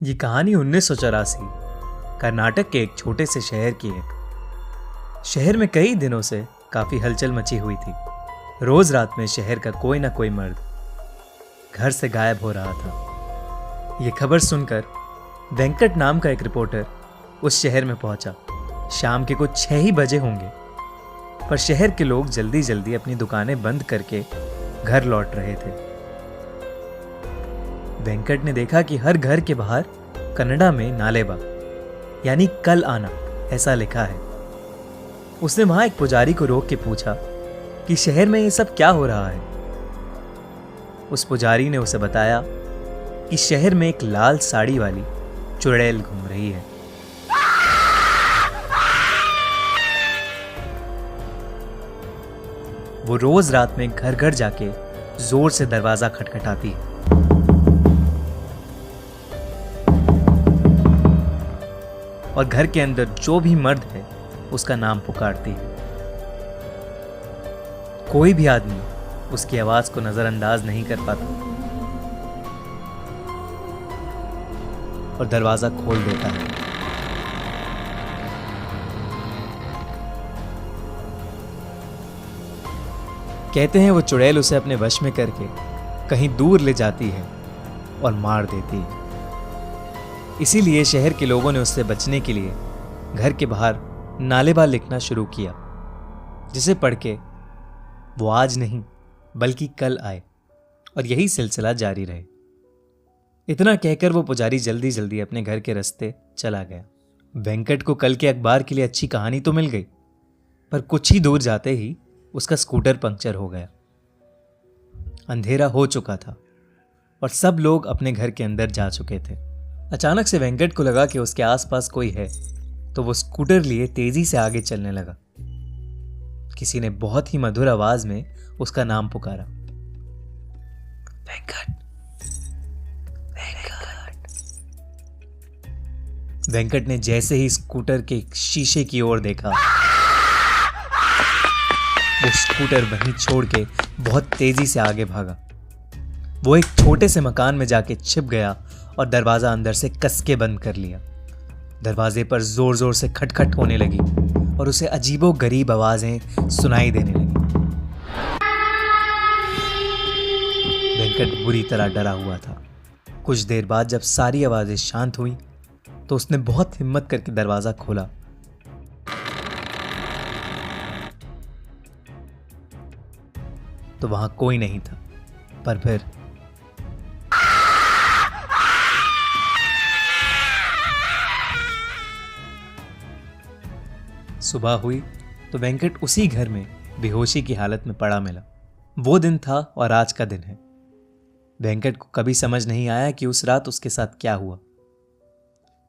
ये कहानी 1984 कर्नाटक के एक छोटे से शहर की है। शहर में कई दिनों से काफी हलचल मची हुई थी। रोज रात में शहर का कोई ना कोई मर्द घर से गायब हो रहा था। ये खबर सुनकर वेंकट नाम का एक रिपोर्टर उस शहर में पहुंचा। शाम के कुछ 6 ही बजे होंगे, पर शहर के लोग जल्दी जल्दी अपनी दुकानें बंद करके घर लौट रहे थे। वेंकट ने देखा कि हर घर के बाहर कन्नड़ा में नालेबा यानी कल आना ऐसा लिखा है। उसने वहां एक पुजारी को रोक के पूछा कि शहर में ये सब क्या हो रहा है। उस पुजारी ने उसे बताया कि शहर में एक लाल साड़ी वाली चुड़ैल घूम रही है। वो रोज रात में घर घर जाके जोर से दरवाजा खटखटाती है। और घर के अंदर जो भी मर्द है उसका नाम पुकारती है। कोई भी आदमी उसकी आवाज को नजरअंदाज नहीं कर पाता और दरवाजा खोल देता है। कहते हैं वो चुड़ैल उसे अपने वश में करके कहीं दूर ले जाती है और मार देती है। इसीलिए शहर के लोगों ने उससे बचने के लिए घर के बाहर नालेबा लिखना शुरू किया, जिसे पढ़ के वो आज नहीं बल्कि कल आए और यही सिलसिला जारी रहे। इतना कहकर वो पुजारी जल्दी जल्दी अपने घर के रास्ते चला गया। वेंकट को कल के अखबार के लिए अच्छी कहानी तो मिल गई, पर कुछ ही दूर जाते ही उसका स्कूटर पंक्चर हो गया। अंधेरा हो चुका था और सब लोग अपने घर के अंदर जा चुके थे। अचानक से वेंकट को लगा कि उसके आसपास कोई है, तो वो स्कूटर लिए तेजी से आगे चलने लगा। किसी ने बहुत ही मधुर आवाज में उसका नाम पुकारा, वेंकट, वेंकट। वेंकट ने जैसे ही स्कूटर के शीशे की ओर देखा, वो स्कूटर वहीं छोड़ के बहुत तेजी से आगे भागा। वो एक छोटे से मकान में जाके छिप गया और दरवाजा अंदर से कस के बंद कर लिया। दरवाजे पर जोर जोर से खटखट होने लगी और उसे अजीबो गरीब आवाजें सुनाई देने लगी। वेंकट बुरी तरह डरा हुआ था। कुछ देर बाद जब सारी आवाजें शांत हुई तो उसने बहुत हिम्मत करके दरवाजा खोला। तो वहां कोई नहीं था, पर फिर सुबह हुई तो वेंकट उसी घर में बेहोशी की हालत में पड़ा मिला। वो दिन था और आज का दिन है। वेंकट को कभी समझ नहीं आया कि उस रात उसके साथ क्या हुआ।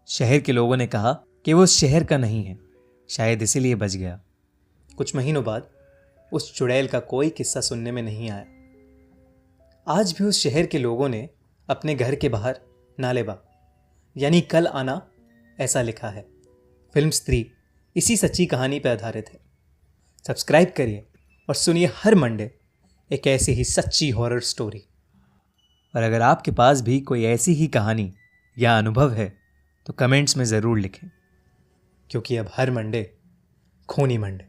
शहर के लोगों ने कहा कि वो उस शहर का नहीं है, शायद इसीलिए बच गया। कुछ महीनों बाद उस चुड़ैल का कोई किस्सा सुनने में नहीं आया। आज भी उस शहर के लोगों ने अपने घर के बाहर नालेबा यानी कल आना ऐसा लिखा है। फिल्म स्त्री इसी सच्ची कहानी पर आधारित है। सब्सक्राइब करिए और सुनिए हर मंडे एक ऐसी ही सच्ची हॉरर स्टोरी। और अगर आपके पास भी कोई ऐसी ही कहानी या अनुभव है तो कमेंट्स में ज़रूर लिखें, क्योंकि अब हर मंडे खूनी मंडे।